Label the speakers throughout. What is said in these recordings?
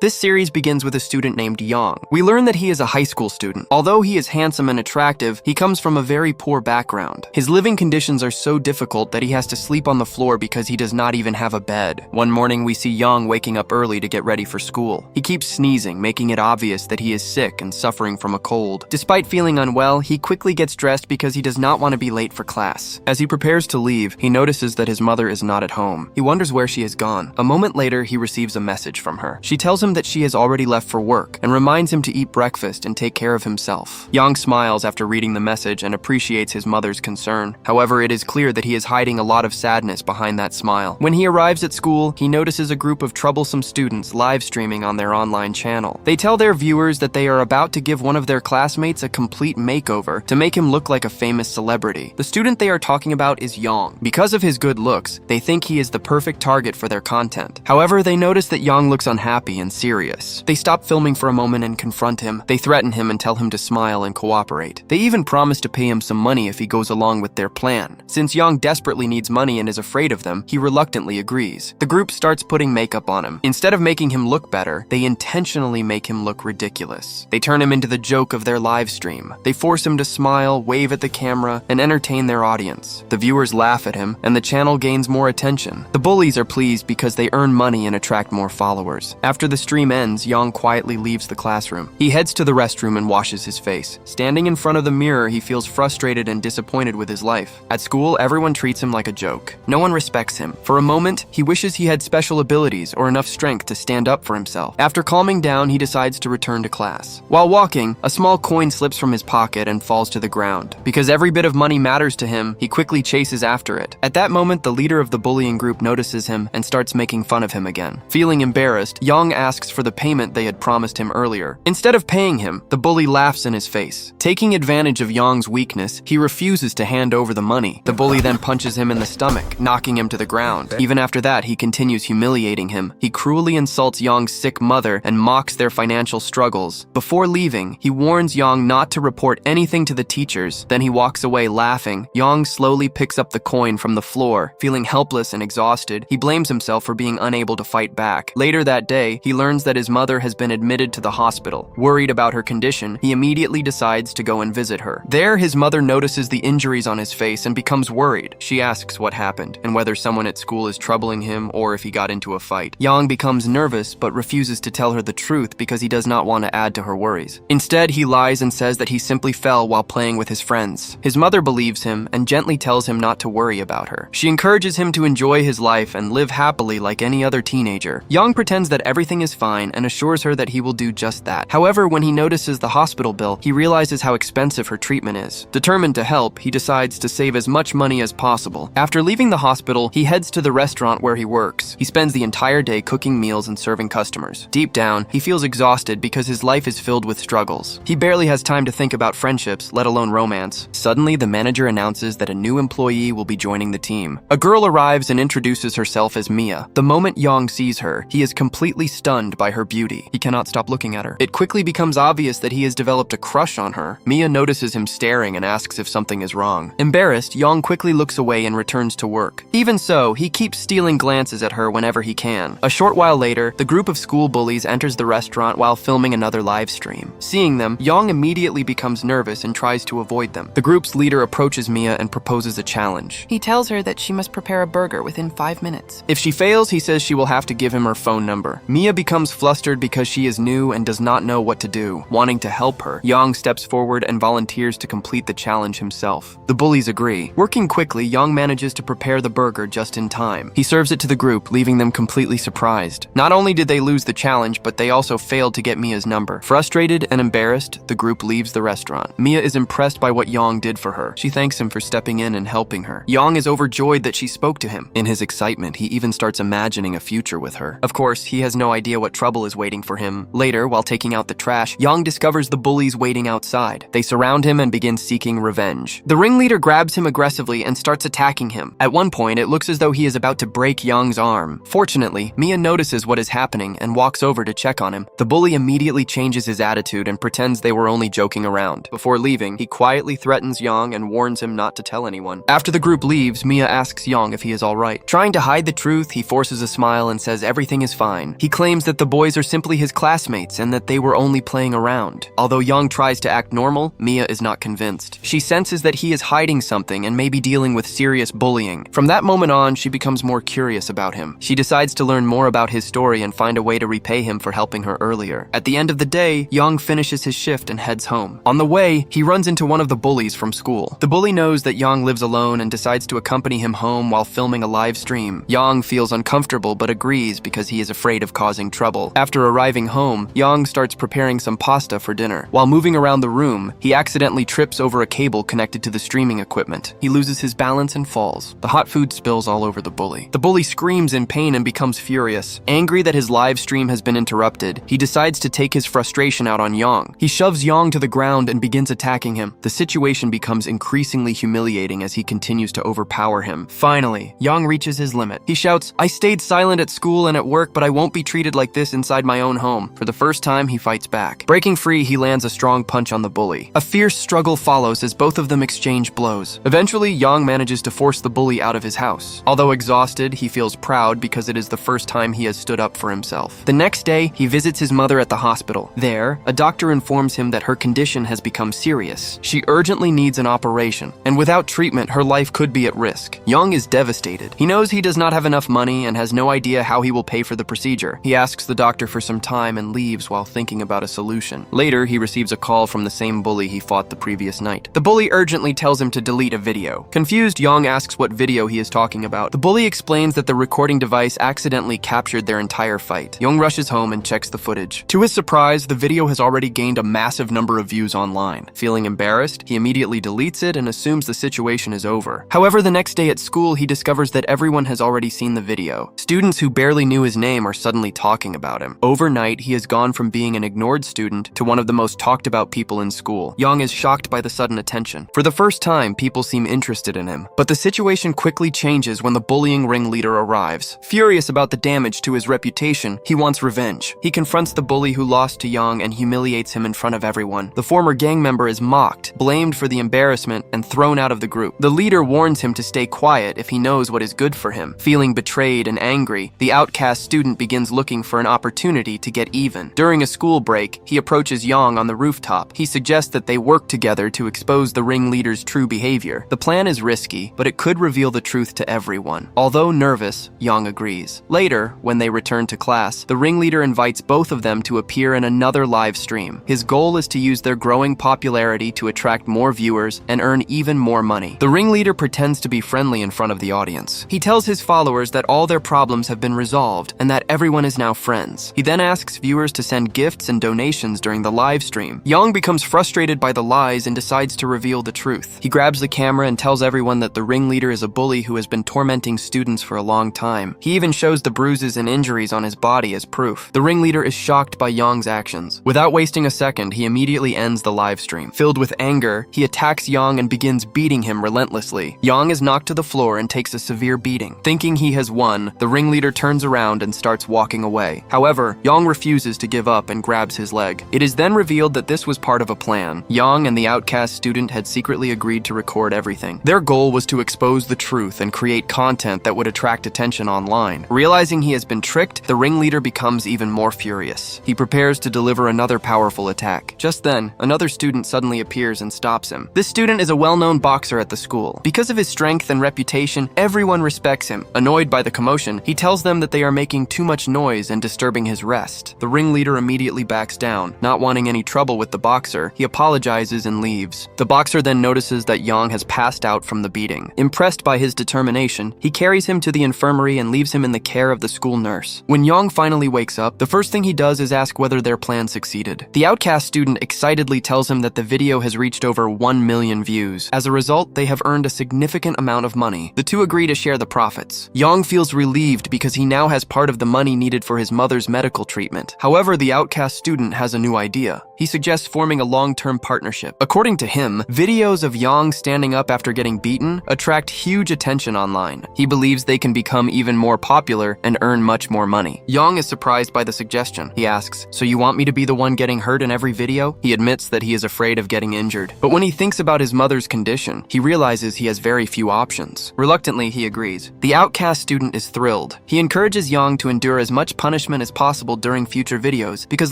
Speaker 1: This series begins with a student named Yang. We learn that he is a high school student. Although he is handsome and attractive, he comes from a very poor background. His living conditions are so difficult that he has to sleep on the floor because he does not even have a bed. One morning, we see Yang waking up early to get ready for school. He keeps sneezing, making it obvious that he is sick and suffering from a cold. Despite feeling unwell, he quickly gets dressed because he does not want to be late for class. As he prepares to leave, he notices that his mother is not at home. He wonders where she has gone. A moment later, he receives a message from her. She tells him that she has already left for work and reminds him to eat breakfast and take care of himself. Yang smiles after reading the message and appreciates his mother's concern. However, it is clear that he is hiding a lot of sadness behind that smile. When he arrives at school, he notices a group of troublesome students live streaming on their online channel. They tell their viewers that they are about to give one of their classmates a complete makeover to make him look like a famous celebrity. The student they are talking about is Yang. Because of his good looks, they think he is the perfect target for their content. However, they notice that Yang looks unhappy and serious. They stop filming for a moment and confront him. They threaten him and tell him to smile and cooperate. They even promise to pay him some money if he goes along with their plan. Since Yang desperately needs money and is afraid of them, he reluctantly agrees. The group starts putting makeup on him. Instead of making him look better, they intentionally make him look ridiculous. They turn him into the joke of their live stream. They force him to smile, wave at the camera, and entertain their audience. The viewers laugh at him, and the channel gains more attention. The bullies are pleased because they earn money and attract more followers. After the stream ends, Yang quietly leaves the classroom. He heads to the restroom and washes his face. Standing in front of the mirror, he feels frustrated and disappointed with his life. At school, everyone treats him like a joke. No one respects him. For a moment, he wishes he had special abilities or enough strength to stand up for himself. After calming down, he decides to return to class. While walking, a small coin slips from his pocket and falls to the ground. Because every bit of money matters to him, he quickly chases after it. At that moment, the leader of the bullying group notices him and starts making fun of him again. Feeling embarrassed, Yang asks for the payment they had promised him earlier. Instead of paying him, the bully laughs in his face. Taking advantage of Yang's weakness, he refuses to hand over the money. The bully then punches him in the stomach, knocking him to the ground. Even after that, he continues humiliating him. He cruelly insults Yang's sick mother and mocks their financial struggles. Before leaving, he warns Yang not to report anything to the teachers. Then he walks away laughing. Yang slowly picks up the coin from the floor. Feeling helpless and exhausted, he blames himself for being unable to fight back. Later that day, he learns that his mother has been admitted to the hospital. Worried about her condition, he immediately decides to go and visit her. There, his mother notices the injuries on his face and becomes worried. She asks what happened and whether someone at school is troubling him or if he got into a fight. Yang becomes nervous but refuses to tell her the truth because he does not want to add to her worries. Instead, he lies and says that he simply fell while playing with his friends. His mother believes him and gently tells him not to worry about her. She encourages him to enjoy his life and live happily like any other teenager. Yang pretends that everything is fine and assures her that he will do just that. However, when he notices the hospital bill, he realizes how expensive her treatment is. Determined to help, he decides to save as much money as possible. After leaving the hospital, he heads to the restaurant where he works. He spends the entire day cooking meals and serving customers. Deep down, he feels exhausted because his life is filled with struggles. He barely has time to think about friendships, let alone romance. Suddenly, the manager announces that a new employee will be joining the team. A girl arrives and introduces herself as Mia. The moment Yang sees her, he is completely stunned by her beauty. He cannot stop looking at her. It quickly becomes obvious that he has developed a crush on her. Mia notices him staring and asks if something is wrong. Embarrassed, Yang quickly looks away and returns to work. Even so, he keeps stealing glances at her whenever he can. A short while later, the group of school bullies enters the restaurant while filming another live stream. Seeing them, Yang immediately becomes nervous and tries to avoid them. The group's leader approaches Mia and proposes a challenge.
Speaker 2: He tells her that she must prepare a burger within 5 minutes.
Speaker 1: If she fails, he says she will have to give him her phone number. Mia becomes flustered because she is new and does not know what to do. Wanting to help her, Yang steps forward and volunteers to complete the challenge himself. The bullies agree. Working quickly, Yang manages to prepare the burger just in time. He serves it to the group, leaving them completely surprised. Not only did they lose the challenge, but they also failed to get Mia's number. Frustrated and embarrassed, the group leaves the restaurant. Mia is impressed by what Yang did for her. She thanks him for stepping in and helping her. Yang is overjoyed that she spoke to him. In his excitement, he even starts imagining a future with her. Of course, he has no idea what trouble is waiting for him. Later, while taking out the trash, Yang discovers the bullies waiting outside. They surround him and begin seeking revenge. The ringleader grabs him aggressively and starts attacking him. At one point, it looks as though he is about to break Yang's arm. Fortunately, Mia notices what is happening and walks over to check on him. The bully immediately changes his attitude and pretends they were only joking around. Before leaving, he quietly threatens Yang and warns him not to tell anyone. After the group leaves, Mia asks Yang if he is alright. Trying to hide the truth, he forces a smile and says everything is fine. He claims that the boys are simply his classmates and that they were only playing around. Although Young tries to act normal, Mia is not convinced. She senses that he is hiding something and may be dealing with serious bullying. From that moment on, she becomes more curious about him. She decides to learn more about his story and find a way to repay him for helping her earlier. At the end of the day, Young finishes his shift and heads home. On the way, he runs into one of the bullies from school. The bully knows that Young lives alone and decides to accompany him home while filming a live stream. Young feels uncomfortable but agrees because he is afraid of causing trouble. After arriving home, Young starts preparing some pasta for dinner. While moving around the room, he accidentally trips over a cable connected to the streaming equipment. He loses his balance and falls. The hot food spills all over the bully. The bully screams in pain and becomes furious. Angry that his live stream has been interrupted, he decides to take his frustration out on Young. He shoves Young to the ground and begins attacking him. The situation becomes increasingly humiliating as he continues to overpower him. Finally, Young reaches his limit. He shouts, "I stayed silent at school and at work, but I won't be treated like this inside my own home." For the first time, he fights back. Breaking free, he lands a strong punch on the bully. A fierce struggle follows as both of them exchange blows. Eventually, Young manages to force the bully out of his house. Although exhausted, he feels proud because it is the first time he has stood up for himself. The next day, he visits his mother at the hospital. There, a doctor informs him that her condition has become serious. She urgently needs an operation, and without treatment, her life could be at risk. Young is devastated. He knows he does not have enough money and has no idea how he will pay for the procedure. He asks the doctor for some time and leaves while thinking about a solution. Later, he receives a call from the same bully he fought the previous night. The bully urgently tells him to delete a video. Confused, Young asks what video he is talking about. The bully explains that the recording device accidentally captured their entire fight. Young rushes home and checks the footage. To his surprise, the video has already gained a massive number of views online. Feeling embarrassed, he immediately deletes it and assumes the situation is over. However, the next day at school, he discovers that everyone has already seen the video. Students who barely knew his name are suddenly talking about him. Overnight, he has gone from being an ignored student to one of the most talked about people in school. Young is shocked by the sudden attention. For the first time, people seem interested in him. But the situation quickly changes when the bullying ringleader arrives. Furious about the damage to his reputation, he wants revenge. He confronts the bully who lost to Young and humiliates him in front of everyone. The former gang member is mocked, blamed for the embarrassment, and thrown out of the group. The leader warns him to stay quiet if he knows what is good for him. Feeling betrayed and angry, the outcast student begins looking for an opportunity to get even. During a school break, he approaches Young on the rooftop. He suggests that they work together to expose the ringleader's true behavior. The plan is risky, but it could reveal the truth to everyone. Although nervous, Young agrees. Later, when they return to class, the ringleader invites both of them to appear in another live stream. His goal is to use their growing popularity to attract more viewers and earn even more money. The ringleader pretends to be friendly in front of the audience. He tells his followers that all their problems have been resolved and that everyone is now friends. He then asks viewers to send gifts and donations during the live stream. Young becomes frustrated by the lies and decides to reveal the truth. He grabs the camera and tells everyone that the ringleader is a bully who has been tormenting students for a long time. He even shows the bruises and injuries on his body as proof. The ringleader is shocked by Young's actions. Without wasting a second, he immediately ends the live stream. Filled with anger, he attacks Young and begins beating him relentlessly. Young is knocked to the floor and takes a severe beating. Thinking he has won, the ringleader turns around and starts walking away. However, Young refuses to give up and grabs his leg. It is then revealed that this was part of a plan. Young and the outcast student had secretly agreed to record everything. Their goal was to expose the truth and create content that would attract attention online. Realizing he has been tricked, the ringleader becomes even more furious. He prepares to deliver another powerful attack. Just then, another student suddenly appears and stops him. This student is a well-known boxer at the school. Because of his strength and reputation, everyone respects him. Annoyed by the commotion, he tells them that they are making too much noise and disturbing his rest. The ringleader immediately backs down. Not wanting any trouble with the boxer, he apologizes and leaves. The boxer then notices that Young has passed out from the beating. Impressed by his determination, he carries him to the infirmary and leaves him in the care of the school nurse. When Young finally wakes up, the first thing he does is ask whether their plan succeeded. The outcast student excitedly tells him that the video has reached over 1 million views. As a result, they have earned a significant amount of money. The two agree to share the profits. Young feels relieved because he now has part of the money needed for his mother's medical treatment. However, the outcast student has a new idea. He suggests forming a long-term partnership. According to him, videos of Young standing up after getting beaten attract huge attention online. He believes they can become even more popular and earn much more money. Young is surprised by the suggestion. He asks, "So you want me to be the one getting hurt in every video?" He admits that he is afraid of getting injured. But when he thinks about his mother's condition, he realizes he has very few options. Reluctantly, he agrees. The outcast student is thrilled. He encourages Young to endure as much punishment punishment as possible during future videos, because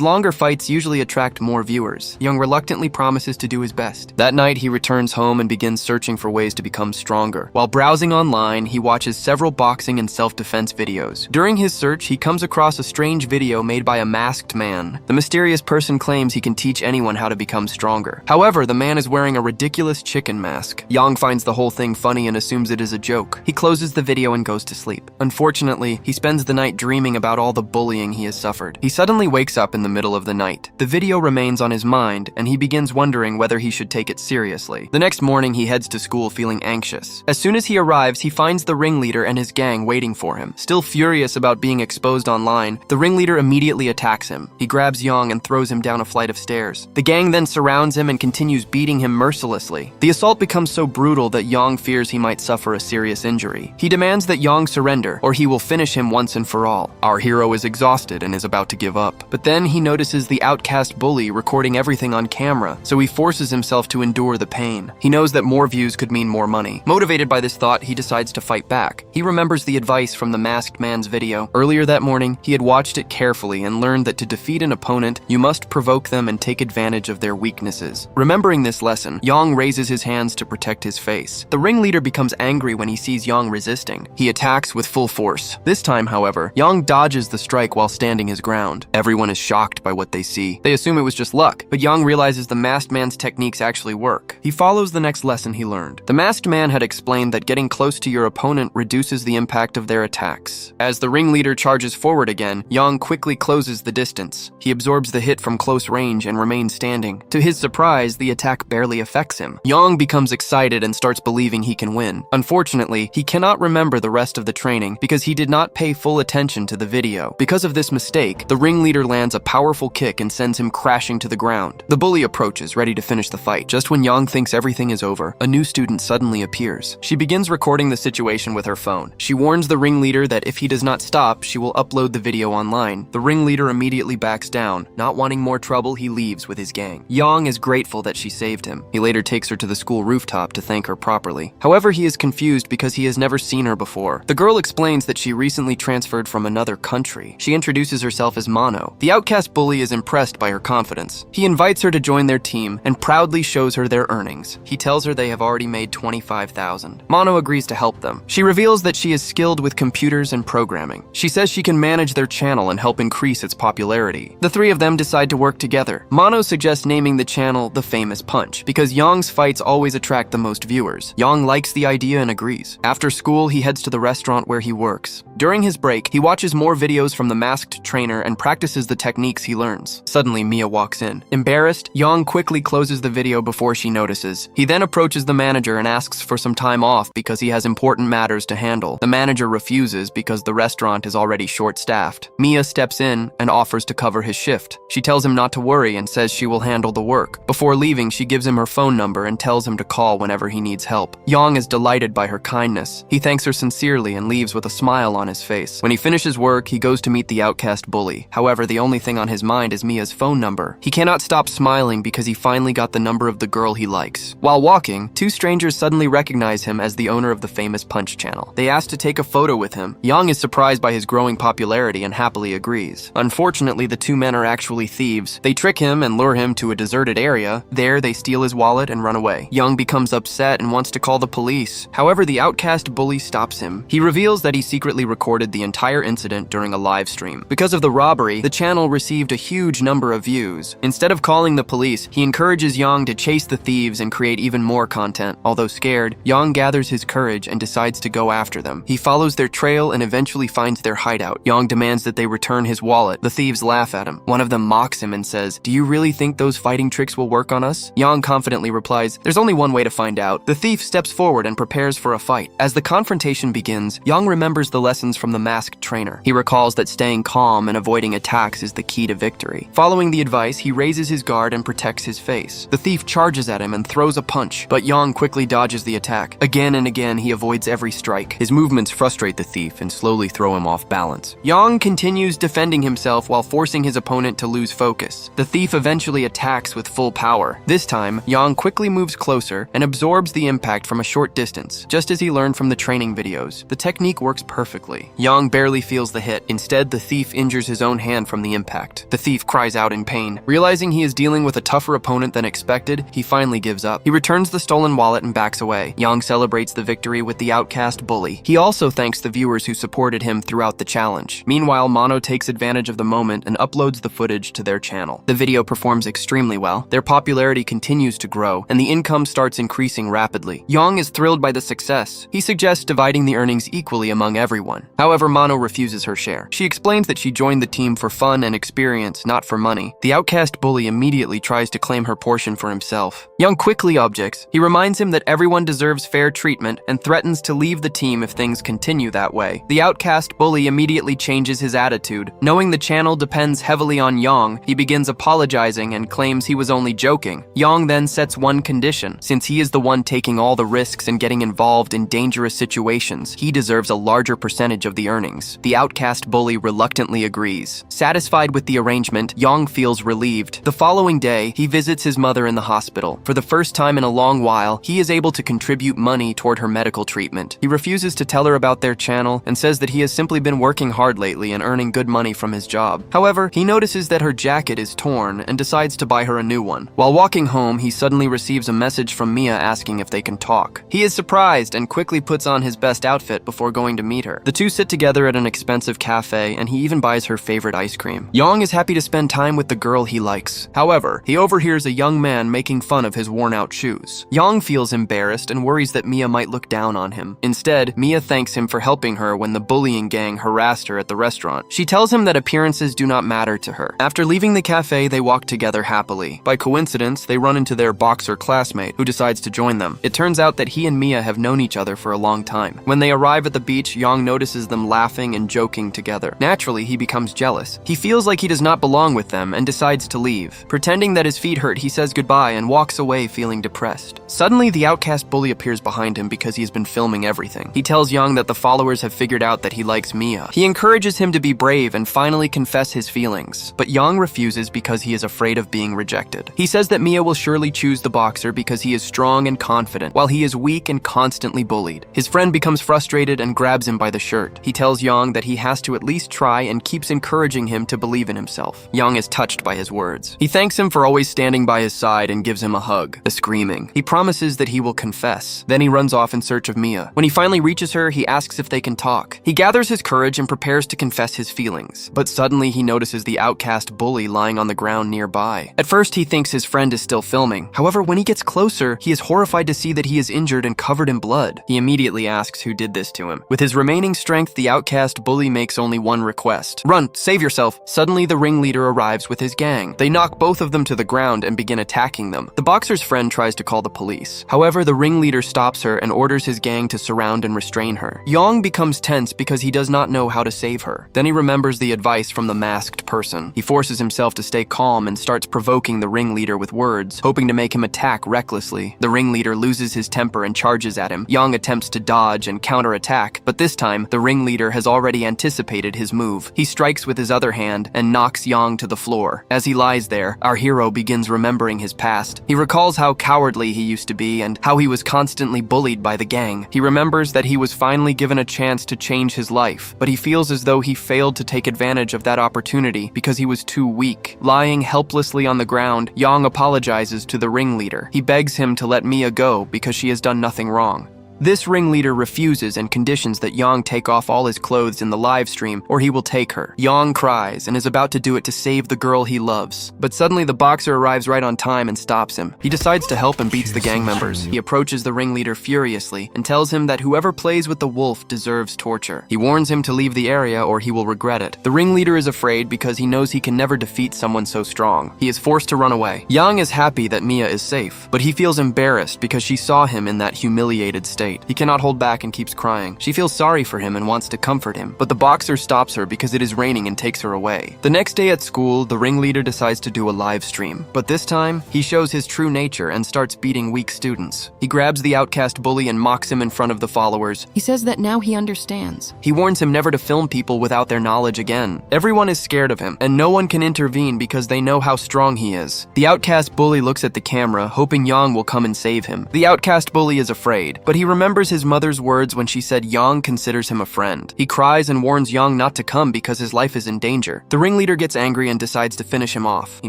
Speaker 1: longer fights usually attract more viewers. Young reluctantly promises to do his best. That night, he returns home and begins searching for ways to become stronger. While browsing online, he watches several boxing and self-defense videos. During his search, he comes across a strange video made by a masked man. The mysterious person claims he can teach anyone how to become stronger. However, the man is wearing a ridiculous chicken mask. Yang finds the whole thing funny and assumes it is a joke. He closes the video and goes to sleep. Unfortunately, he spends the night dreaming about all the bullying he has suffered. He suddenly wakes up in the middle of the night. The video remains on his mind, and he begins wondering whether he should take it seriously. The next morning, he heads to school feeling anxious. As soon as he arrives, he finds the ringleader and his gang waiting for him. Still furious about being exposed online, the ringleader immediately attacks him. He grabs Yang and throws him down a flight of stairs. The gang then surrounds him and continues beating him mercilessly. The assault becomes so brutal that Yang fears he might suffer a serious injury. He demands that Yang surrender, or he will finish him once and for all. Our hero is exhausted and is about to give up. But then he notices the outcast bully recording everything on camera, so he forces himself to endure the pain. He knows that more views could mean more money. Motivated by this thought, he decides to fight back. He remembers the advice from the masked man's video. Earlier that morning, he had watched it carefully and learned that to defeat an opponent, you must provoke them and take advantage of their weaknesses. Remembering this lesson, Yang raises his hands to protect his face. The ringleader becomes angry when he sees Yang resisting. He attacks with full force. This time, however, Yang dodges the strike while standing his ground. Everyone is shocked by what they see. They assume it was just luck, but Yang realizes the masked man's techniques actually work. He follows the next lesson he learned. The masked man had explained that getting close to your opponent reduces the impact of their attacks. As the ringleader charges forward again, Yang quickly closes the distance. He absorbs the hit from close range and remains standing. To his surprise, the attack barely affects him. Yang becomes excited and starts believing he can win. Unfortunately, he cannot remember the rest of the training because he did not pay full attention to the video. Because of this mistake, the ringleader lands a powerful kick and sends him crashing to the ground. The bully approaches, ready to finish the fight. Just when Yang thinks everything is over, a new student suddenly appears. She begins recording the situation with her phone. She warns the ringleader that if he does not stop, she will upload the video online. The ringleader immediately backs down. Not wanting more trouble, he leaves with his gang. Yang is grateful that she saved him. He later takes her to the school rooftop to thank her properly. However, he is confused because he has never seen her before. The girl explains that she recently transferred from another country. She introduces herself as Mono. The outcast bully is impressed by her confidence. He invites her to join their team and proudly shows her their earnings. He tells her they have already made $25,000. Mono agrees to help them. She reveals that she is skilled with computers and programming. She says she can manage their channel and help increase its popularity. The three of them decide to work together. Mono suggests naming the channel The Famous Punch because Yang's fights always attract the most viewers. Yang likes the idea and agrees. After school, he heads to the restaurant where he works. During his break, he watches more videos from the masked trainer and practices the techniques he learns. Suddenly, Mia walks in. Embarrassed, Yang quickly closes the video before she notices. He then approaches the manager and asks for some time off because he has important matters to handle. The manager refuses because the restaurant is already short-staffed. Mia steps in and offers to cover his shift. She tells him not to worry and says she will handle the work. Before leaving, she gives him her phone number and tells him to call whenever he needs help. Yang is delighted by her kindness. He thanks her sincerely and leaves with a smile on his face. When he finishes work, he goes to meet the outcast bully. However, the only thing on his mind is Mia's phone number. He cannot stop smiling because he finally got the number of the girl he likes. While walking, two strangers suddenly recognize him as the owner of the Famous Punch channel. They ask to take a photo with him. Yang is surprised by his growing popularity and happily agrees. Unfortunately, the two men are actually thieves. They trick him and lure him to a deserted area. There, they steal his wallet and run away. Yang becomes upset and wants to call the police. However, the outcast bully stops him. He reveals that he secretly recorded the entire incident during a live stream. Because of the robbery, the channel received a huge number of views. Instead of calling the police, he encourages Yang to chase the thieves and create even more content. Although scared, Yang gathers his courage and decides to go after them. He follows their trail and eventually finds their hideout. Yang demands that they return his wallet. The thieves laugh at him. One of them mocks him and says, "Do you really think those fighting tricks will work on us?" Yang confidently replies, "There's only one way to find out." The thief steps forward and prepares for a fight. As the confrontation begins, Yang remembers the lessons from the masked trainer. He recalls that staying calm and avoiding attacks is the key to victory. Following the advice, he raises his guard and protects his face. The thief charges at him and throws a punch, but Yang quickly dodges the attack. Again and again, he avoids every strike. His movements frustrate the thief and slowly throw him off balance. Yang continues defending himself while forcing his opponent to lose focus. The thief eventually attacks with full power. This time, Yang quickly moves closer and absorbs the impact from a short distance, just as he learned from the training videos. The technique works perfectly. barely. Yang barely feels the hit. Instead, the thief injures his own hand from the impact. The thief cries out in pain. Realizing he is dealing with a tougher opponent than expected, he finally gives up. He returns the stolen wallet and backs away. Yang celebrates the victory with the outcast bully. He also thanks the viewers who supported him throughout the challenge. Meanwhile, Mono takes advantage of the moment and uploads the footage to their channel. The video performs extremely well. Their popularity continues to grow, and the income starts increasing rapidly. Yang is thrilled by the success. He suggests dividing the earnings equally among everyone. However, Mono refuses her share. She explains that she joined the team for fun and experience, not for money. The outcast bully immediately tries to claim her portion for himself. Yang quickly objects. He reminds him that everyone deserves fair treatment and threatens to leave the team if things continue that way. The outcast bully immediately changes his attitude. Knowing the channel depends heavily on Yang, he begins apologizing and claims he was only joking. Yang then sets one condition. Since he is the one taking all the risks and getting involved in dangerous situations, he deserves a larger percentage of the earnings. The outcast bully reluctantly agrees. Satisfied with the arrangement, Yang feels relieved. The following day, he visits his mother in the hospital. For the first time in a long while, he is able to contribute money toward her medical treatment. He refuses to tell her about their channel and says that he has simply been working hard lately and earning good money from his job. However, he notices that her jacket is torn and decides to buy her a new one. While walking home, he suddenly receives a message from Mia asking if they can talk. He is surprised and quickly puts on his best outfit before going to meet her. The two sit together at an expensive cafe, and he even buys her favorite ice cream. Yang is happy to spend time with the girl he likes. However, he overhears a young man making fun of his worn-out shoes. Yang feels embarrassed and worries that Mia might look down on him. Instead, Mia thanks him for helping her when the bullying gang harassed her at the restaurant. She tells him that appearances do not matter to her. After leaving the cafe, they walk together happily. By coincidence, they run into their boxer classmate, who decides to join them. It turns out that he and Mia have known each other for a long time. When they arrive at the beach, Yang notices them laughing and joking together. Naturally, he becomes jealous. He feels like he does not belong with them and decides to leave. Pretending that his feet hurt, he says goodbye and walks away feeling depressed. Suddenly, the outcast bully appears behind him because he has been filming everything. He tells Yang that the followers have figured out that he likes Mia. He encourages him to be brave and finally confess his feelings, but Yang refuses because he is afraid of being rejected. He says that Mia will surely choose the boxer because he is strong and confident, while he is weak and constantly bullied. His friend becomes frustrated and grabs him by the shirt. He tells Yang that he has to at least try and keeps encouraging him to believe in himself. Yang is touched by his words. He thanks him for always standing by his side and gives him a hug. Screaming. He promises that he will confess. Then he runs off in search of Mia. When he finally reaches her, he asks if they can talk. He gathers his courage and prepares to confess his feelings, but suddenly he notices the outcast bully lying on the ground nearby. At first, he thinks his friend is still filming. However, when he gets closer, he is horrified to see that he is injured and covered in blood. He immediately asks who did this to him. With his remaining strength, the outcast bully makes only one request. "Run, save yourself." Suddenly, the ringleader arrives with his gang. They knock both of them to the ground and begin attacking them. The boxer's friend tries to call the police. However, the ringleader stops her and orders his gang to surround and restrain her. Yang becomes tense because he does not know how to save her. Then he remembers the advice from the masked person. He forces himself to stay calm and starts provoking the ringleader with words, hoping to make him attack recklessly. The ringleader loses his temper and charges at him. Yang attempts to dodge and counterattack, but this time, the ringleader has already anticipated his move. He strikes with his other hand and knocks Yang to the floor. As he lies there, our hero begins remembering his past. He recalls how cowardly he used to be and how he was constantly bullied by the gang. He remembers that he was finally given a chance to change his life, but he feels as though he failed to take advantage of that opportunity because he was too weak. Lying helplessly on the ground, Yang apologizes to the ringleader. He begs him to let Mia go because she has done nothing wrong. This ringleader refuses and conditions that Yang take off all his clothes in the live stream or he will take her. Yang cries and is about to do it to save the girl he loves. But suddenly the boxer arrives right on time and stops him. He decides to help and beats the gang members. He approaches the ringleader furiously and tells him that whoever plays with the wolf deserves torture. He warns him to leave the area or he will regret it. The ringleader is afraid because he knows he can never defeat someone so strong. He is forced to run away. Yang is happy that Mia is safe, but he feels embarrassed because she saw him in that humiliated state. He cannot hold back and keeps crying. She feels sorry for him and wants to comfort him, but the boxer stops her because it is raining and takes her away. The next day at school, the ringleader decides to do a live stream, but this time, he shows his true nature and starts beating weak students. He grabs the outcast bully and mocks him in front of the followers.
Speaker 2: He says that now he understands.
Speaker 1: He warns him never to film people without their knowledge again. Everyone is scared of him, and no one can intervene because they know how strong he is. The outcast bully looks at the camera, hoping Yang will come and save him. The outcast bully is afraid, but he remembers his mother's words when she said Yang considers him a friend. He cries and warns Yang not to come because his life is in danger. The ringleader gets angry and decides to finish him off. He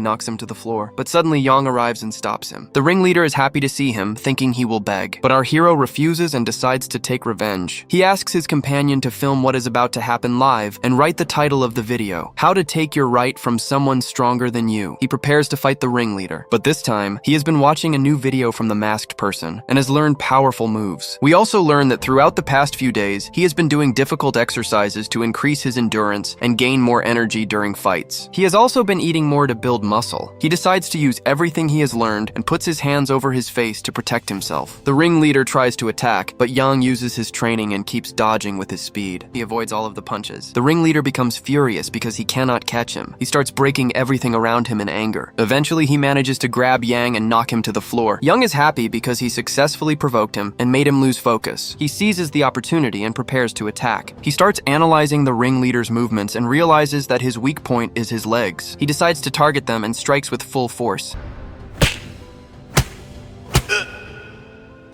Speaker 1: knocks him to the floor, but suddenly Yang arrives and stops him. The ringleader is happy to see him, thinking he will beg, but our hero refuses and decides to take revenge. He asks his companion to film what is about to happen live and write the title of the video, How to Take Your Right from Someone Stronger Than You. He prepares to fight the ringleader, but this time, he has been watching a new video from the masked person and has learned powerful moves. We also learn that throughout the past few days, he has been doing difficult exercises to increase his endurance and gain more energy during fights. He has also been eating more to build muscle. He decides to use everything he has learned and puts his hands over his face to protect himself. The ringleader tries to attack, but Yang uses his training and keeps dodging with his speed. He avoids all of the punches. The ringleader becomes furious because he cannot catch him. He starts breaking everything around him in anger. Eventually, he manages to grab Yang and knock him to the floor. Yang is happy because he successfully provoked him and made him lose focus. He seizes the opportunity and prepares to attack. He starts analyzing the ringleader's movements and realizes that his weak point is his legs. He decides to target them and strikes with full force.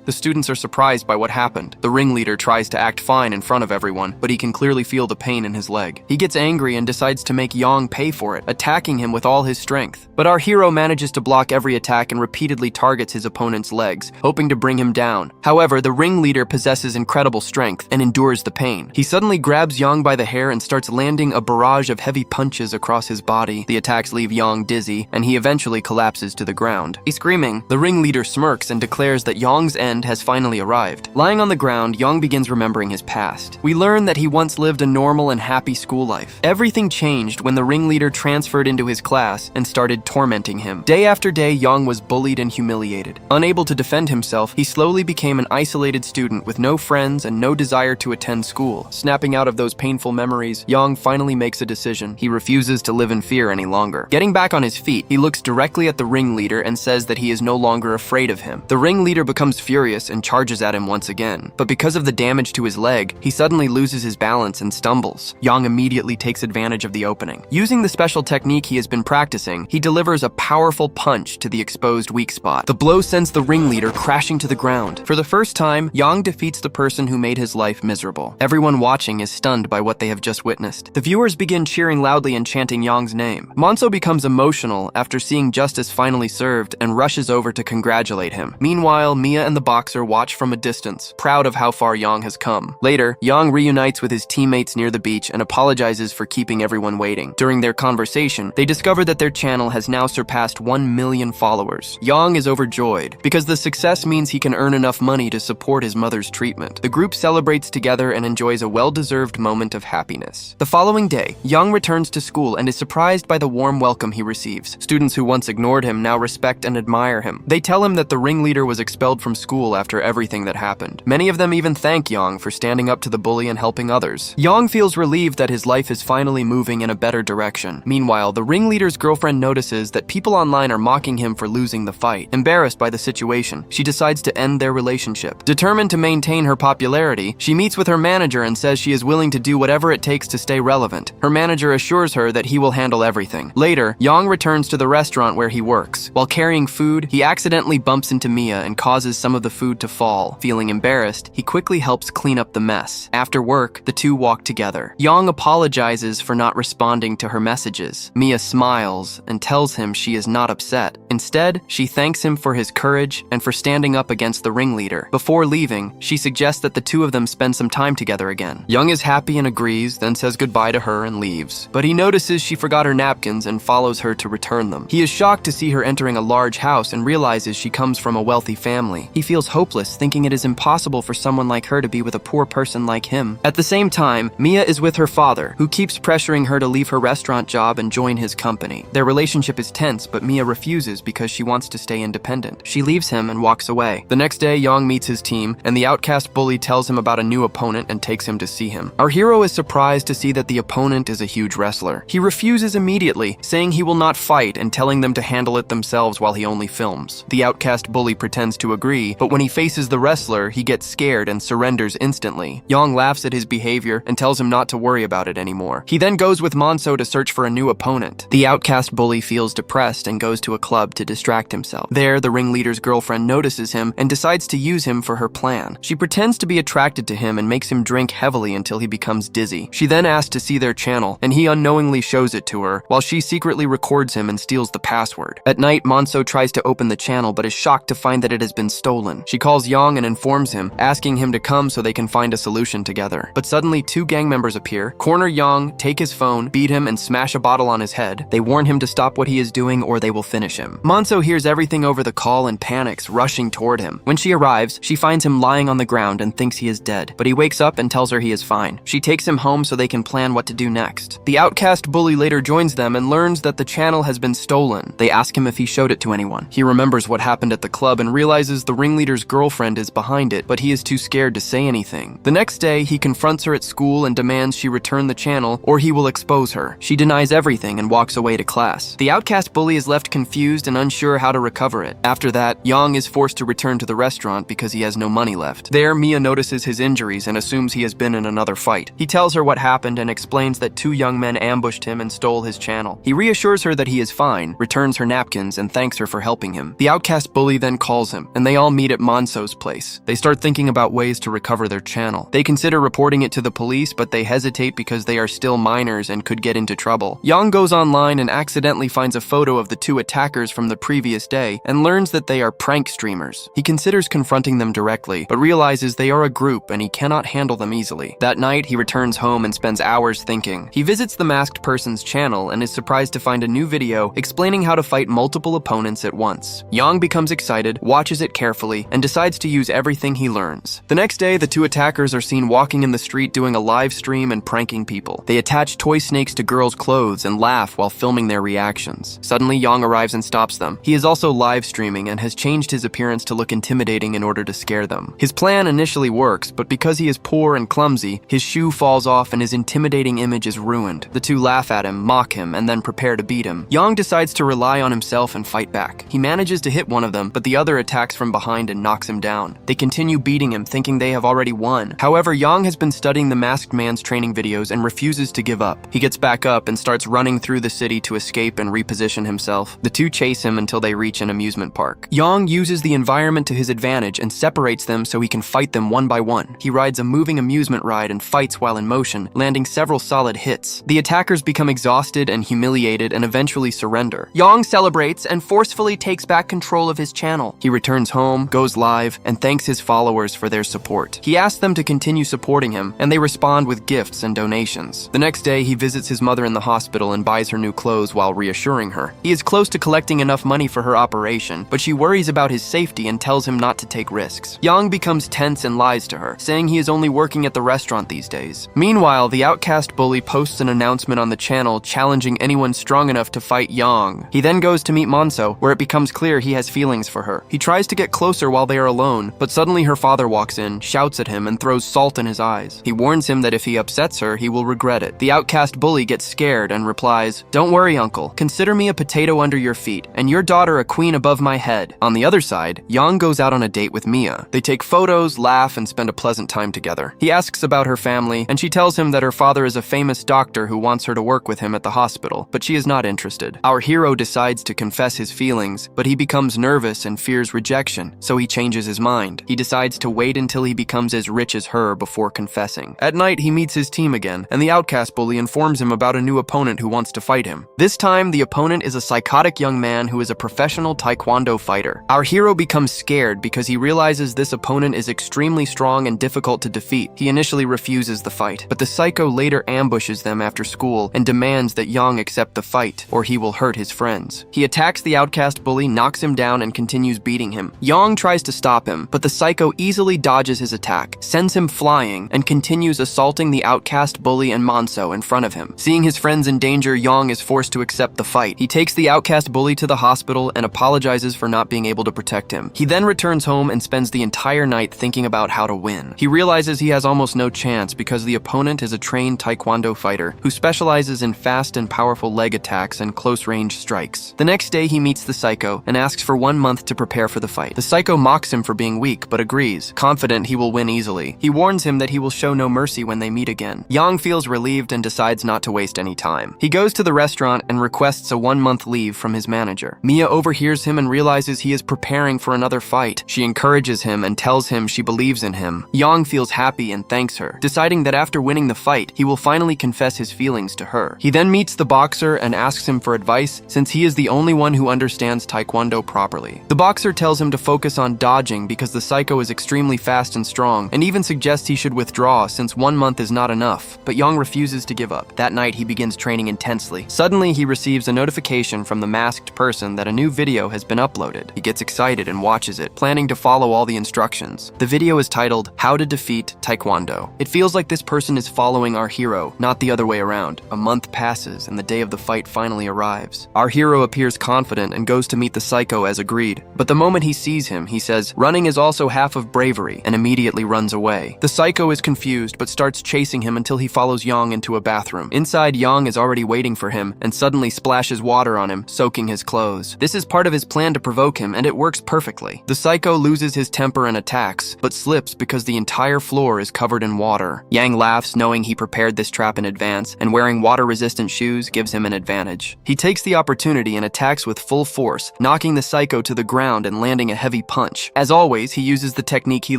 Speaker 1: The students are surprised by what happened. The ringleader tries to act fine in front of everyone, but he can clearly feel the pain in his leg. He gets angry and decides to make Yang pay for it, attacking him with all his strength. But our hero manages to block every attack and repeatedly targets his opponent's legs, hoping to bring him down. However, the ringleader possesses incredible strength and endures the pain. He suddenly grabs Yang by the hair and starts landing a barrage of heavy punches across his body. The attacks leave Yang dizzy, and he eventually collapses to the ground. Screaming, the ringleader smirks and declares that Yang's end has finally arrived. Lying on the ground, Yang begins remembering his past. We learn that he once lived a normal and happy school life. Everything changed when the ringleader transferred into his class and started tormenting him. Day after day, Yang was bullied and humiliated. Unable to defend himself, he slowly became an isolated student with no friends and no desire to attend school. Snapping out of those painful memories, Yang finally makes a decision. He refuses to live in fear any longer. Getting back on his feet, he looks directly at the ringleader and says that he is no longer afraid of him. The ringleader becomes furious and charges at him once again. But because of the damage to his leg, he suddenly loses his balance and stumbles. Yang immediately takes advantage of the opening. Using the special technique he has been practicing, he delivers a powerful punch to the exposed weak spot. The blow sends the ringleader crashing to the ground. For the first time, Yang defeats the person who made his life miserable. Everyone watching is stunned by what they have just witnessed. The viewers begin cheering loudly and chanting Yang's name. Monso becomes emotional after seeing justice finally served and rushes over to congratulate him. Meanwhile, Mia and the boxer watch from a distance, proud of how far Yang has come. Later, Yang reunites with his teammates near the beach and apologizes for keeping everyone waiting. During their conversation, they discover that their channel has now surpassed 1 million followers. Yang is overjoyed because the success means he can earn enough money to support his mother's treatment. The group celebrates together and enjoys a well-deserved moment of happiness. The following day, Yang returns to school and is surprised by the warm welcome he receives. Students who once ignored him now respect and admire him. They tell him that the ringleader was expelled from school after everything that happened. Many of them even thank Yang for standing up to the bully and helping others. Yang feels relieved that his life is finally moving in a better direction. Meanwhile, the ringleader's girlfriend notices that people online are mocking him for losing the fight. Embarrassed by the situation, she decides to end their relationship. Determined to maintain her popularity, she meets with her manager and says she is willing to do whatever it takes to stay relevant. Her manager assures her that he will handle everything. Later, Yang returns to the restaurant where he works. While carrying food, he accidentally bumps into Mia and causes some of the food to fall. Feeling embarrassed, he quickly helps clean up the mess. After work, the two walk together. Yang apologizes for not responding to her messages. Mia smiles and tells him she is not upset. Instead, she thanks him for his courage and for standing up against the ringleader. Before leaving, she suggests that the two of them spend some time together again. Yang is happy and agrees, then says goodbye to her and leaves. But he notices she forgot her napkins and follows her to return them. He is shocked to see her entering a large house and realizes she comes from a wealthy family. He feels hopeless, thinking it is impossible for someone like her to be with a poor person like him. At the same time, Mia is with her father, who keeps pressuring her to leave her restaurant job and join his company. Their relationship is tense, but Mia refuses because she wants to stay independent. She leaves him and walks away. The next day, Yang meets his team, and the outcast bully tells him about a new opponent and takes him to see him. Our hero is surprised to see that the opponent is a huge wrestler. He refuses immediately, saying he will not fight and telling them to handle it themselves while he only films. The outcast bully pretends to agree, but but when he faces the wrestler, he gets scared and surrenders instantly. Yang laughs at his behavior and tells him not to worry about it anymore. He then goes with Monso to search for a new opponent. The outcast bully feels depressed and goes to a club to distract himself. There, the ringleader's girlfriend notices him and decides to use him for her plan. She pretends to be attracted to him and makes him drink heavily until he becomes dizzy. She then asks to see their channel, and he unknowingly shows it to her, while she secretly records him and steals the password. At night, Monso tries to open the channel but is shocked to find that it has been stolen. She calls Yang and informs him, asking him to come so they can find a solution together. But suddenly, two gang members appear, corner Yang, take his phone, beat him, and smash a bottle on his head. They warn him to stop what he is doing or they will finish him. Monso hears everything over the call and panics, rushing toward him. When she arrives, she finds him lying on the ground and thinks he is dead, but he wakes up and tells her he is fine. She takes him home so they can plan what to do next. The outcast bully later joins them and learns that the channel has been stolen. They ask him if he showed it to anyone. He remembers what happened at the club and realizes the ringleader's girlfriend is behind it, but he is too scared to say anything. The next day, he confronts her at school and demands she return the channel or he will expose her. She denies everything and walks away to class. The outcast bully is left confused and unsure how to recover it. After that, Yang is forced to return to the restaurant because he has no money left. There, Mia notices his injuries and assumes he has been in another fight. He tells her what happened and explains that two young men ambushed him and stole his channel. He reassures her that he is fine, returns her napkins, and thanks her for helping him. The outcast bully then calls him, and they all meet at Monso's place. They start thinking about ways to recover their channel. They consider reporting it to the police, but they hesitate because they are still minors and could get into trouble. Yang goes online and accidentally finds a photo of the two attackers from the previous day and learns that they are prank streamers. He considers confronting them directly, but realizes they are a group and he cannot handle them easily. That night, he returns home and spends hours thinking. He visits the masked person's channel and is surprised to find a new video explaining how to fight multiple opponents at once. Yang becomes excited, watches it carefully, and decides to use everything he learns. The next day, the two attackers are seen walking in the street doing a live stream and pranking people. They attach toy snakes to girls' clothes and laugh while filming their reactions. Suddenly, Yang arrives and stops them. He is also live streaming and has changed his appearance to look intimidating in order to scare them. His plan initially works, but because he is poor and clumsy, his shoe falls off and his intimidating image is ruined. The two laugh at him, mock him, and then prepare to beat him. Yang decides to rely on himself and fight back. He manages to hit one of them, but the other attacks from behind and knocks him down. They continue beating him, thinking they have already won. However, Yang has been studying the masked man's training videos and refuses to give up. He gets back up and starts running through the city to escape and reposition himself. The two chase him until they reach an amusement park. Yang uses the environment to his advantage and separates them so he can fight them one by one. He rides a moving amusement ride and fights while in motion, landing several solid hits. The attackers become exhausted and humiliated and eventually surrender. Yang celebrates and forcefully takes back control of his channel. He returns home, goes live, and thanks his followers for their support. He asks them to continue supporting him, and they respond with gifts and donations. The next day, he visits his mother in the hospital and buys her new clothes while reassuring her. He is close to collecting enough money for her operation, but she worries about his safety and tells him not to take risks. Yang becomes tense and lies to her, saying he is only working at the restaurant these days. Meanwhile, the outcast bully posts an announcement on the channel challenging anyone strong enough to fight Yang. He then goes to meet Monso, where it becomes clear he has feelings for her. He tries to get closer while they are alone, but suddenly her father walks in, shouts at him, and throws salt in his eyes. He warns him that if he upsets her, he will regret it. The outcast bully gets scared and replies, "Don't worry, uncle. Consider me a potato under your feet, and your daughter a queen above my head." On the other side, Yang goes out on a date with Mia. They take photos, laugh, and spend a pleasant time together. He asks about her family, and she tells him that her father is a famous doctor who wants her to work with him at the hospital, but she is not interested. Our hero decides to confess his feelings, but he becomes nervous and fears rejection, so he changes his mind. He decides to wait until he becomes as rich as her before confessing. At night, he meets his team again, and the outcast bully informs him about a new opponent who wants to fight him. This time, the opponent is a psychotic young man who is a professional taekwondo fighter. Our hero becomes scared because he realizes this opponent is extremely strong and difficult to defeat. He initially refuses the fight, but the psycho later ambushes them after school and demands that Yang accept the fight, or he will hurt his friends. He attacks the outcast bully, knocks him down, and continues beating him. Yang tries to stop him, but the psycho easily dodges his attack, sends him flying, and continues assaulting the outcast bully and Monso in front of him. Seeing his friends in danger, Yang is forced to accept the fight. He takes the outcast bully to the hospital and apologizes for not being able to protect him. He then returns home and spends the entire night thinking about how to win. He realizes he has almost no chance because the opponent is a trained taekwondo fighter who specializes in fast and powerful leg attacks and close-range strikes. The next day, he meets the psycho and asks for 1 month to prepare for the fight. The psycho Psycho mocks him for being weak, but agrees, confident he will win easily. He warns him that he will show no mercy when they meet again. Yang feels relieved and decides not to waste any time. He goes to the restaurant and requests a 1-month leave from his manager. Mia overhears him and realizes he is preparing for another fight. She encourages him and tells him she believes in him. Yang feels happy and thanks her, deciding that after winning the fight, he will finally confess his feelings to her. He then meets the boxer and asks him for advice, since he is the only one who understands taekwondo properly. The boxer tells him to focus on dodging because the Psycho is extremely fast and strong, and even suggests he should withdraw since 1 month is not enough, but Yang refuses to give up. That night, he begins training intensely. Suddenly, he receives a notification from the masked person that a new video has been uploaded. He gets excited and watches it, planning to follow all the instructions. The video is titled, "How to Defeat Taekwondo." It feels like this person is following our hero, not the other way around. A month passes, and the day of the fight finally arrives. Our hero appears confident and goes to meet the Psycho as agreed, but the moment he sees him, he says, "Running is also half of bravery," and immediately runs away. The Psycho is confused, but starts chasing him until he follows Yang into a bathroom. Inside, Yang is already waiting for him, and suddenly splashes water on him, soaking his clothes. This is part of his plan to provoke him, and it works perfectly. The Psycho loses his temper and attacks, but slips because the entire floor is covered in water. Yang laughs, knowing he prepared this trap in advance, and wearing water-resistant shoes gives him an advantage. He takes the opportunity and attacks with full force, knocking the Psycho to the ground and landing a heavy punch. As always, he uses the technique he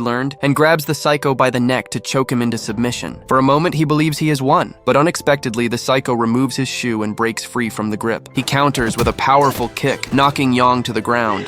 Speaker 1: learned and grabs the Psycho by the neck to choke him into submission. For a moment, he believes he has won, but unexpectedly, the Psycho removes his shoe and breaks free from the grip. He counters with a powerful kick, knocking Yang to the ground.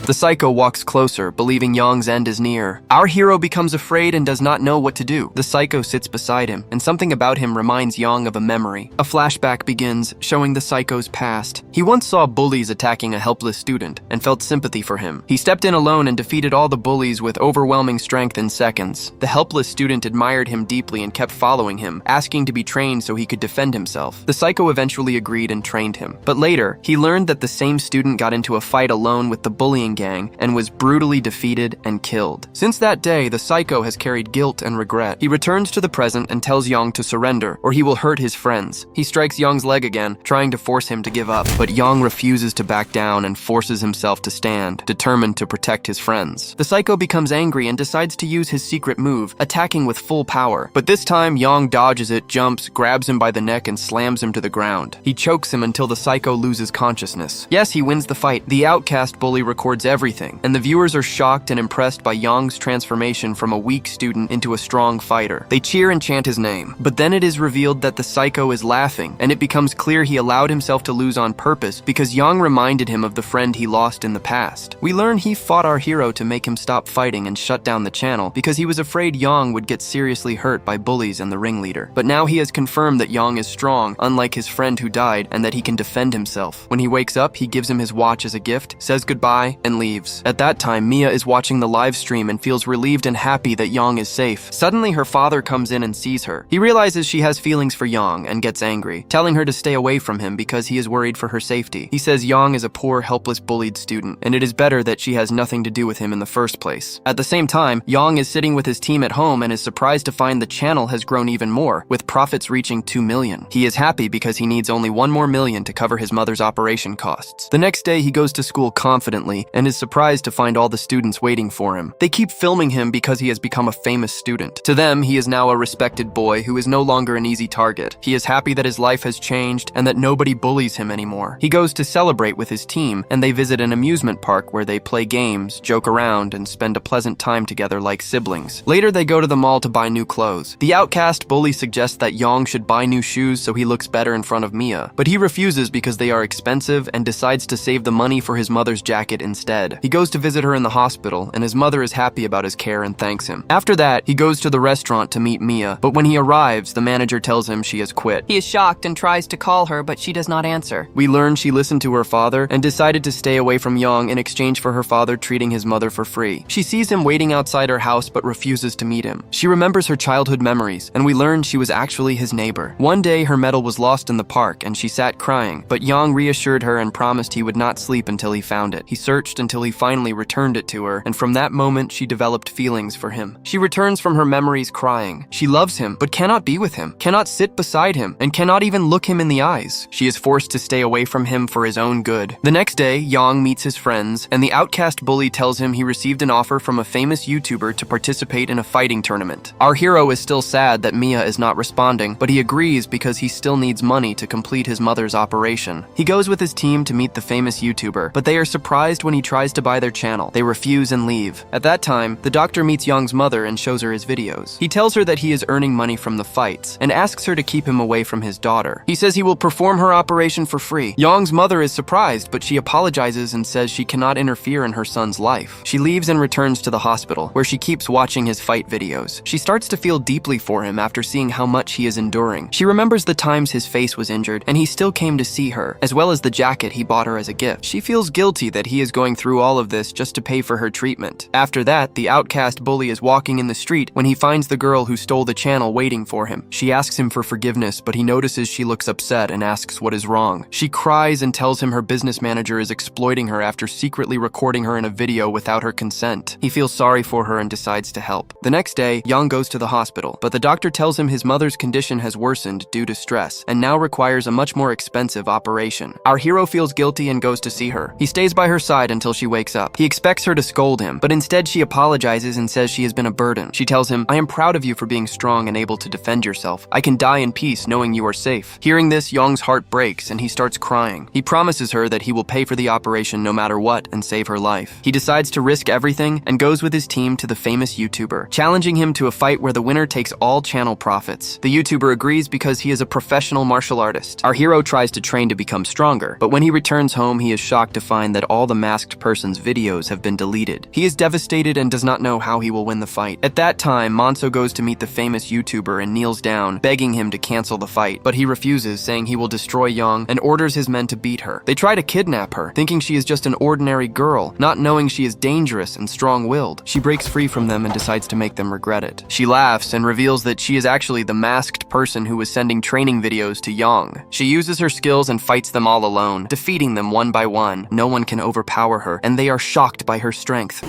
Speaker 1: The Psycho walks closer, believing Yang's end is near. Our hero becomes afraid and does not know what to do. The Psycho sits beside him, and something about him reminds Yang of a memory. A flashback begins, showing the Psycho's past. He once saw bullies attacking a helpless student, and felt sympathy for him. He stepped in alone and defeated all the bullies with overwhelming strength in seconds. The helpless student admired him deeply and kept following him, asking to be trained so he could defend himself. The Psycho eventually agreed and trained him. But later, he learned that the same student got into a fight alone with the bullying gang and was brutally defeated and killed. Since that day, the Psycho has carried guilt and regret. He returns to the present and tells Yang to surrender, or he will hurt his friends. He strikes Yang's leg again, trying to force him to give up, but Yang refuses to back down and forces himself to stand, determined to protect his friends. The Psycho becomes angry and decides to use his secret move, attacking with full power. But this time, Yang dodges it, jumps, grabs him by the neck, and slams him to the ground. He chokes him until the Psycho loses consciousness. Yes, he wins the fight. The outcast bully records everything, and the viewers are shocked and impressed by Yang's transformation from a weak student into a strong fighter. They cheer and chant his name, but then it is revealed that the Psycho is laughing, and it becomes clear he allowed himself to lose on purpose because Yang reminded him of the friend he lost in the past. We learn he fought our hero to make him stop fighting and shut down the channel because he was afraid Yang would get seriously hurt by bullies and the ringleader. But now he has confirmed that Yang is strong, unlike his friend who died, and that he can defend himself. When he wakes up, he gives him his watch as a gift, says goodbye, and leaves. At that time, Mia is watching the live stream and feels relieved and happy that Yang is safe. Suddenly, her father comes in and sees her. He realizes she has feelings for Yang and gets angry, telling her to stay away from him because he is worried for her safety. He says Yang is a poor, helpless, bullied student, and it is better that she has nothing to do with him in the first place. At the same time, Yang is sitting with his team at home and is surprised to find the channel has grown even more, with profits reaching 2 million. He is happy because he needs only 1 more million to cover his mother's operation costs. The next day, he goes to school confidently and is surprised to find all the students waiting for him. They keep filming him because he has become a famous student. To them, he is now a respected boy who is no longer an easy target. He is happy that his life has changed and that nobody bullies him anymore. He goes to celebrate with his team, and they visit an amusement park where they play games, joke around, and spend a pleasant time together like siblings. Later, they go to the mall to buy new clothes. The outcast bully suggests that Yang should buy new shoes so he looks better in front of Mia, but he refuses because they are expensive and decides to save the money for his mother's jacket instead. He goes to visit her in the hospital, and his mother is happy about his care and thanks him. After that, he goes to the restaurant to meet Mia, but when he arrives, the manager tells him she has quit. He is shocked and tries to call her, but she does not answer. We learn she listened to her father and decided to stay away from Yang in exchange for her father treating his mother for free. She sees him waiting outside her house but refuses to meet him. She remembers her childhood memories, and we learn she was actually his neighbor. One day, her medal was lost in the park, and she sat crying, but Yang reassured her and promised he would not sleep until he found it. He searched until he finally returned it to her, and from that moment she developed feelings for him. She returns from her memories crying. She loves him, but cannot be with him, cannot sit beside him, and cannot even look him in the eyes. She is forced to stay away from him for his own good. The next day, Yang meets his friends, and the outcast bully tells him he received an offer from a famous YouTuber to participate in a fighting tournament. Our hero is still sad that Mia is not responding, but he agrees because he still needs money to complete his mother's operation. He goes with his team to meet the famous YouTuber, but they are surprised when he tries to buy their channel. They refuse and leave. At that time, the doctor meets Yang's mother and shows her his videos. He tells her that he is earning money from the fights and asks her to keep him away from his daughter. He says he will perform her operation for free. Yang's mother is surprised, but she apologizes and says she cannot interfere in her son's life. She leaves and returns to the hospital, where she keeps watching his fight videos. She starts to feel deeply for him after seeing how much he is enduring. She remembers the times his face was injured, and he still came to see her, as well as the jacket he bought her as a gift. She feels guilty that he is going through all of this just to pay for her treatment. After that, the outcast bully is walking in the street when he finds the girl who stole the channel waiting for him. She asks him for forgiveness, but he notices she looks upset and asks what is wrong. She cries and tells him her business manager is exploiting her after secretly recording her in a video without her consent. He feels sorry for her and decides to help. The next day, Yang goes to the hospital, but the doctor tells him his mother's condition has worsened due to stress and now requires a much more expensive operation. Our hero feels guilty and goes to see her. He stays by her side until she wakes up. He expects her to scold him, but instead she apologizes and says she has been a burden. She tells him, "I am proud of you for being strong and able to defend yourself. I can die in peace knowing you are safe." Hearing this, Yang's heart breaks and he starts crying. He promises her that he will pay for the operation no matter what and save her life. He decides to risk everything and goes with his team to the famous YouTuber, challenging him to a fight where the winner takes all channel profits. The YouTuber agrees because he is a professional martial artist. Our hero tries to train to become stronger, but when he returns home, he is shocked to find that all the masked person's videos have been deleted. He is devastated and does not know how he will win the fight. At that time, Monso goes to meet the famous YouTuber and kneels down, begging him to cancel the fight, but he refuses, saying he will destroy Yang and orders his men to beat her. They try to kidnap her, thinking she is just an ordinary girl, not knowing she is dangerous and strong-willed. She breaks free from them and decides to make them regret it. She laughs and reveals that she is actually the masked person who was sending training videos to Yang. She uses her skills and fights them all alone, defeating them one by one. No one can overpower her, and they are shocked by her strength.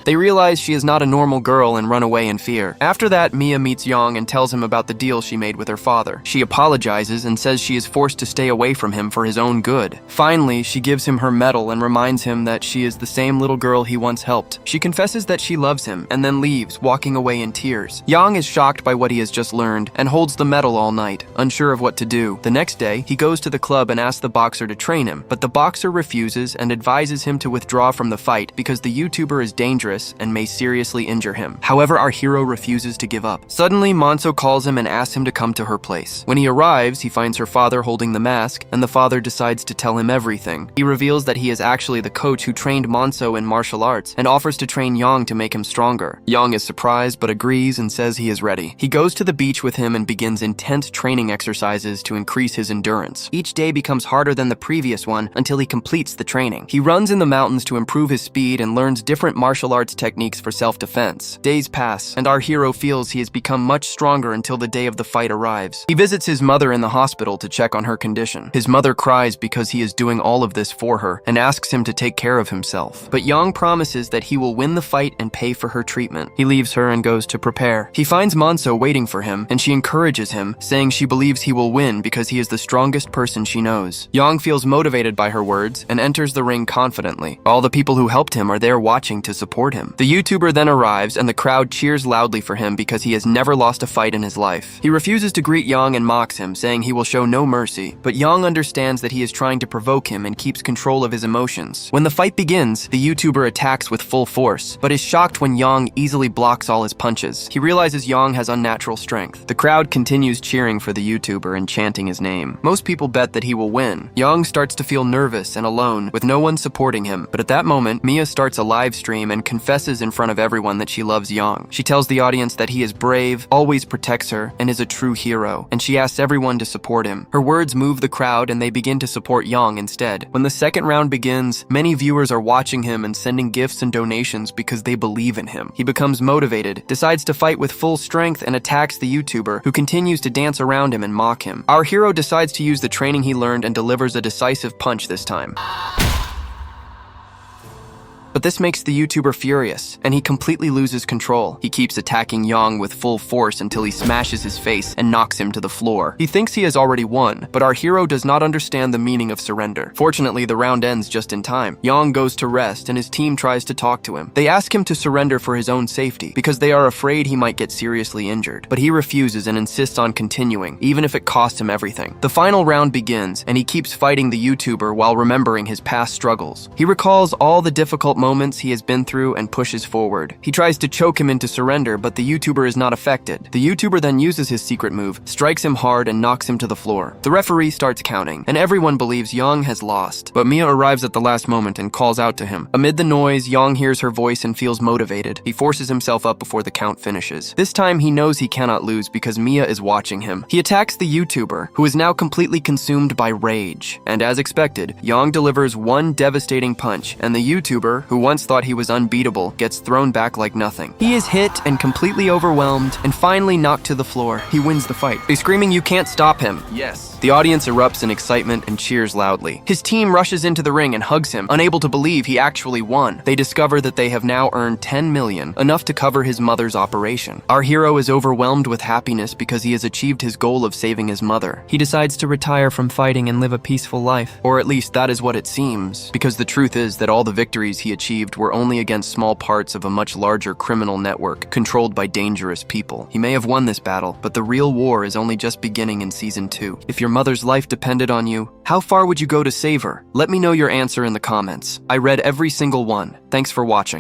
Speaker 1: They realize she is not a normal girl and run away in fear. After that, Mia meets Yang and tells him about the deal she made with her father. She apologizes and says she is forced to stay away from him for his own good. Finally, she gives him her medal and reminds him that she is the same little girl he once helped. She confesses that she loves him and then leaves, walking away in tears. Yang is shocked by what he has just learned and holds the medal all night, unsure of what to do. The next day, he goes to the club and asks the boxer to train him, but the boxer refuses and advises him to withdraw from the fight because the YouTuber is dangerous and may seriously injure him. However, our hero refuses to give up. Suddenly, Monso calls him and asks him to come to her place. When he arrives, he finds her father holding the mask, and the father decides to tell him everything. He reveals that he is actually the coach who trained Monso in martial arts and offers to train Yang to make him stronger. Yang is surprised but agrees and says he is ready. He goes to the beach with him and begins intense training exercises to increase his endurance. Each day becomes harder than the previous one until he completes the training. He runs in the mountains to improve his speed and learns different martial arts techniques for self-defense. Days pass, and our hero feels he has become much stronger until the day of the fight arrives. He visits his mother in the hospital to check on her condition. His mother cries because he is doing all of this for her and asks him to take care of himself. But Yang promises that he will win the fight and pay for her treatment. He leaves her and goes to prepare. He finds Monso waiting for him, and she encourages him, saying she believes he will win because he is the strongest person she knows. Yang feels motivated by her words and enters the ring confidently. All the people who helped him are there watching to support him. The YouTuber then arrives and the crowd cheers loudly for him because he has never lost a fight in his life. He refuses to greet Yang and mocks him, saying he will show no mercy, but Yang understands that he is trying to provoke him and keeps control of his emotions. When the fight begins, the YouTuber attacks with full force, but is shocked when Yang easily blocks all his punches. He realizes Yang has unnatural strength. The crowd continues cheering for the YouTuber and chanting his name. Most people bet that he will win. Yang starts to feel nervous and alone, with no one supporting him, but at that moment, Mia starts a live stream and confirms confesses in front of everyone that she loves Yang. She tells the audience that he is brave, always protects her, and is a true hero, and she asks everyone to support him. Her words move the crowd and they begin to support Yang instead. When the second round begins, many viewers are watching him and sending gifts and donations because they believe in him. He becomes motivated, decides to fight with full strength, and attacks the YouTuber, who continues to dance around him and mock him. Our hero decides to use the training he learned and delivers a decisive punch this time. But this makes the YouTuber furious, and he completely loses control. He keeps attacking Yang with full force until he smashes his face and knocks him to the floor. He thinks he has already won, but our hero does not understand the meaning of surrender. Fortunately, the round ends just in time. Yang goes to rest, and his team tries to talk to him. They ask him to surrender for his own safety, because they are afraid he might get seriously injured. But he refuses and insists on continuing, even if it costs him everything. The final round begins, and he keeps fighting the YouTuber while remembering his past struggles. He recalls all the difficult moments he has been through and pushes forward. He tries to choke him into surrender, but the YouTuber is not affected. The YouTuber then uses his secret move, strikes him hard, and knocks him to the floor. The referee starts counting, and everyone believes Yang has lost. But Mia arrives at the last moment and calls out to him. Amid the noise, Yang hears her voice and feels motivated. He forces himself up before the count finishes. This time, he knows he cannot lose because Mia is watching him. He attacks the YouTuber, who is now completely consumed by rage. And as expected, Yang delivers one devastating punch, and the YouTuber, who once thought he was unbeatable, gets thrown back like nothing. He is hit and completely overwhelmed and finally knocked to the floor. He wins the fight. They screaming, "You can't stop him." Yes. The audience erupts in excitement and cheers loudly. His team rushes into the ring and hugs him, unable to believe he actually won. They discover that they have now earned 10 million, enough to cover his mother's operation. Our hero is overwhelmed with happiness because he has achieved his goal of saving his mother. He decides to retire from fighting and live a peaceful life. Or at least that is what it seems, because the truth is that all the victories he achieved were only against small parts of a much larger criminal network controlled by dangerous people. He may have won this battle, but the real war is only just beginning in Season 2. If your mother's life depended on you, how far would you go to save her? Let me know your answer in the comments. I read every single one. Thanks for watching.